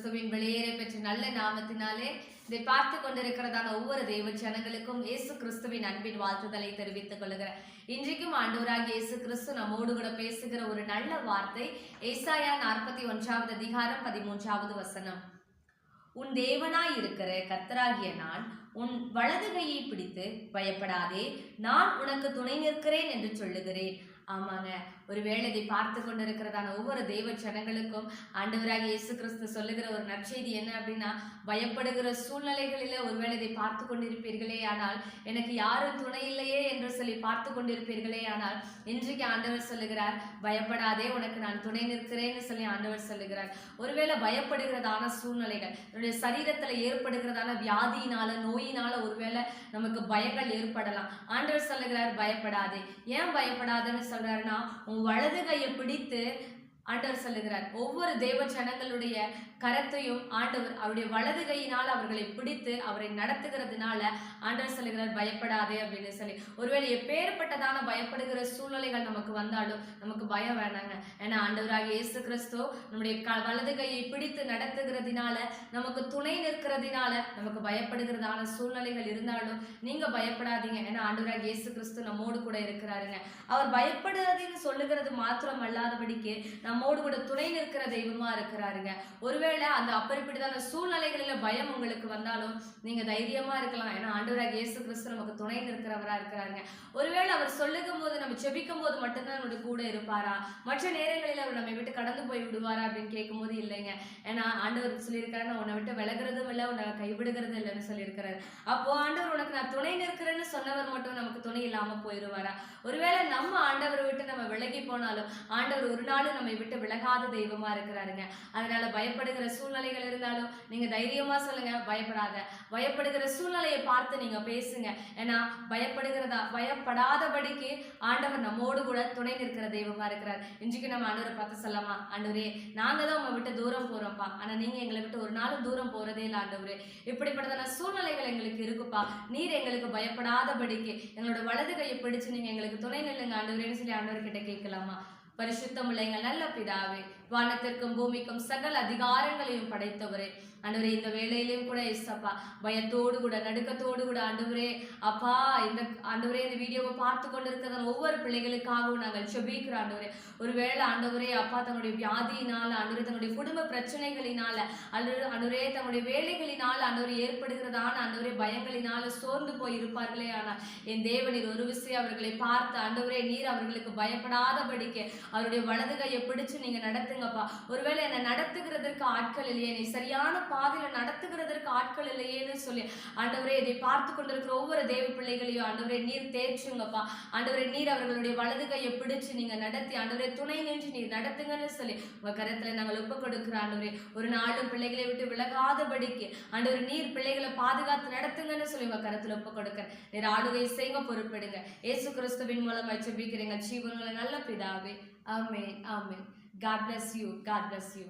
கிறிஸ்துவின் வெளியேற பெற்ற நல்ல நாமத்தினாலே இதை பார்த்து கொண்டிருக்கிறதான ஒவ்வொரு தெய்வ ஜனங்களுக்கும் இயேசு கிறிஸ்துவின் அன்பின் வாழ்த்துதலை தெரிவித்துக் கொள்கிறேன். இன்றைக்கும் ஆண்டவராகிய இயேசு கிறிஸ்து நம்மோடு கூட பேசுகிற ஒரு நல்ல வார்த்தை ஏசாயா 41வது அதிகாரம் 13வது வசனம். உன் தேவனாய் இருக்கிற கர்த்தராகிய நான் உன் வலது கையை பிடித்து பயப்படாதே, நான் உனக்கு துணை நிற்கிறேன் என்று சொல்லுகிறேன். ஆமாங்க, ஒருவேளை இதை பார்த்து கொண்டிருக்கிறதான ஒவ்வொரு தெய்வ ஜனங்களுக்கும் ஆண்டவராகிய இயேசு கிறிஸ்து சொல்லுகிற ஒரு நற்செய்தி என்ன அப்படின்னா, பயப்படுகிற சூழ்நிலைகளில ஒருவேளை இதை பார்த்து கொண்டிருப்பீர்களே ஆனால், எனக்கு யாரும் துணை இல்லையே என்று சொல்லி பார்த்து கொண்டிருப்பீர்களே ஆனால், இன்றைக்கு ஆண்டவர் சொல்லுகிறார், பயப்படாதே, உனக்கு நான் துணை நிற்கிறேன்னு சொல்லி ஆண்டவர் சொல்லுகிறார். ஒருவேளை பயப்படுகிறதான சூழ்நிலைகள், நம்முடைய சரீரத்துல ஏற்படுகிறதான வியாதியினால நோயினால ஒருவேளை நமக்கு பயங்கள் ஏற்படலாம். ஆண்டவர் சொல்லுகிறார், பயப்படாதே. ஏன் பயப்படாதன்னு சொல்றாருன்னா, உன் வலது கையை பிடித்து ஆண்டவர் சொல்லுகிறார். ஒவ்வொரு தேவ ஜனங்களுடைய கரத்தையும் ஆண்டவர் அவருடைய வலது கையினால் அவர்களை பிடித்து அவரை நடத்துகிறதுனால ஆண்டவர் சொல்லுகிறார், பயப்படாதே அப்படின்னு சொல்லி. ஒருவேளை எப்பேற்பட்டதான பயப்படுகிற சூழ்நிலைகள் நமக்கு வந்தாலும் நமக்கு பயம் வேணாங்க. ஏன்னா ஆண்டவராகிய இயேசு கிறிஸ்து நம்முடைய வலது கையை பிடித்து நடத்துகிறதுனால, நமக்கு துணை நிற்கிறதுனால நமக்கு பயப்படுகிறதான சூழ்நிலைகள் இருந்தாலும் நீங்க பயப்படாதீங்க. ஏன்னா ஆண்டவராகிய இயேசு கிறிஸ்து நம்மோடு கூட இருக்கிறாருங்க. அவர் பயப்படாதீன்னு சொல்லுகிறது மாத்திரம் அல்லாதபடிக்கு நம்மோடு கூட துணை நிற்கிற தெய்வமா இருக்கிறாருங்க. ஒருவேளை அந்த அப்படிப்பட்டதான சூழ்நிலைகளில பயம் உங்களுக்கு வந்தாலும் நீங்க தைரியமா இருக்கலாம். ஏன்னா ஆண்டவராகிய இயேசு கிறிஸ்து நமக்கு துணை நிற்கிறவரா இருக்கிறாருங்க. ஒருவேளை அவர் சொல்லுகும் போது, நம்ம செபிக்கும் போது மட்டும்தான் நம்மளுடைய கூட இருப்பாரா, மற்ற நேரங்களில் அவர் நம்மை விட்டு கடந்து போய் விடுவாரா அப்படின்னு கேட்கும் போது இல்லைங்க. ஏன்னா ஆண்டவர் சொல்லியிருக்காரு, நான் உன்னை விட்டு விலகிறதும் இல்லை, உன்னை கைவிடுகிறதும் இல்லைன்னு சொல்லியிருக்கிறாரு. அப்போ ஆண்டவர் உனக்கு நான் துணை நிற்கிறேன்னு சொன்னவர் மட்டும் நமக்கு துணை இல்லாம போயிடுவாரா? ஒருவேளை நம்ம ஆண்டவரை விட்டு நம்ம விலகி போனாலும் ஆண்டவர் ஒரு நாளும் நம்மை விட்டு விலகாத தெய்வமா இருக்கிறாருங்க. அதனால பயப்படுகிற சூழ்நிலைகள் இருந்தாலும் நீங்க தைரியமா சொல்லுங்க, பயப்படாத. பயப்படுகிற சூழ்நிலையை பார்த்து நீங்க பேசுங்க. ஏன்னா பயப்படாதபடிக்கு ஆண்டவர் நம்மோடு கூட துணை நிற்கிற தெய்வமா இருக்கிறார். இன்றைக்கு நம்ம ஆண்டவரை பார்த்து சொல்லலாமா, ஆண்டவரே, நாங்க தான் உங்க விட்டு தூரம் போறோம்ப்பா, ஆனா நீங்க எங்களை விட்டு ஒரு நாளும் தூரம் போறதே இல்லை ஆண்டவரே. இப்படிப்பட்டதான சூழ்நிலைகள் எங்களுக்கு இருக்குப்பா, நீர் எங்களுக்கு பயப்படாதபடிக்கு எங்களோட வலது கையை பிடிச்சு நீங்க எங்களுக்கு துணை நில்லுங்க ஆண்டவரேன்னு சொல்லி ஆண்டவர் கிட்ட கேட்கலாமா? பரிசுத்தமுள்ள எங்கள் நல்ல பிதாவே, வானத்திற்கும் பூமிக்கும் சகல அதிகாரங்களையும் படைத்தவரே, ஆண்டவரே, இந்த வேளையிலையும் கூட ஏசப்பா பயத்தோடு கூட நடுக்கத்தோடு கூட ஆண்டவரே அப்பா, இந்த ஆண்டவரே இந்த வீடியோவை பார்த்து கொண்டு இருக்கிற ஒவ்வொரு பிள்ளைகளுக்காகவும் நாங்கள் செபிக்கிறோம் ஆண்டவரே. ஒருவேளை ஆண்டவரே அப்பா தன்னுடைய வியாதியினால, ஆண்டவரே தன்னுடைய குடும்ப பிரச்சனைகளினால, ஆண்டவரே தன்னுடைய வேலைகளினால் ஆண்டவரே ஏற்படுகிறதான ஆண்டவரே பயங்களினால சோர்ந்து போய் இருப்பார்களே. ஆனால் என் தேவனீர் ஒரு விஷயம் அவர்களை பார்த்து ஆண்டவரே நீர் அவர்களுக்கு பயப்படாதபடிக்கு அவருடைய வலது கையை பிடிச்சு நீங்க நடத்துங்கப்பா. ஒருவேளை என்னை நடத்துகிறதற்கு ஆட்கள் இல்லையே, நீ சரியான பாதையில நடத்துகிறதற்கு ஆட்கள் இல்லையேன்னு சொல்லி ஆண்டவரே இதை பார்த்து கொண்டிருக்கிற ஒவ்வொரு தேவ பிள்ளைகளையும் ஆண்டவரே நீர் தேய்ச்சுங்கப்பா. ஆண்டவரே நீர் அவர்களுடைய வலது கையை பிடிச்சு நீங்க நடத்தி ஆண்டவரே துணை நின்று நீர் நடத்துங்கன்னு சொல்லி உங்க கரத்துல நாங்கள் ஒப்பு கொடுக்கிற ஆண்டவரே. ஒரு நாளும் பிள்ளைகளை விட்டு விலகாதபடிக்கு ஆண்டவரே நீர் பிள்ளைகளை பாதுகாத்து நடத்துங்கன்னு சொல்லி உங்க கரத்துல ஒப்பு கொடுக்கிறேன். நீர் ஆளுகை செய்ய பொறுப்படுங்க. இயேசு கிறிஸ்துவின் மூலமா ஜெபிக்கிறேங்க ஜீவனுள்ள நல்ல பிதாவே. ஆமென், ஆமென். God bless you. God bless you.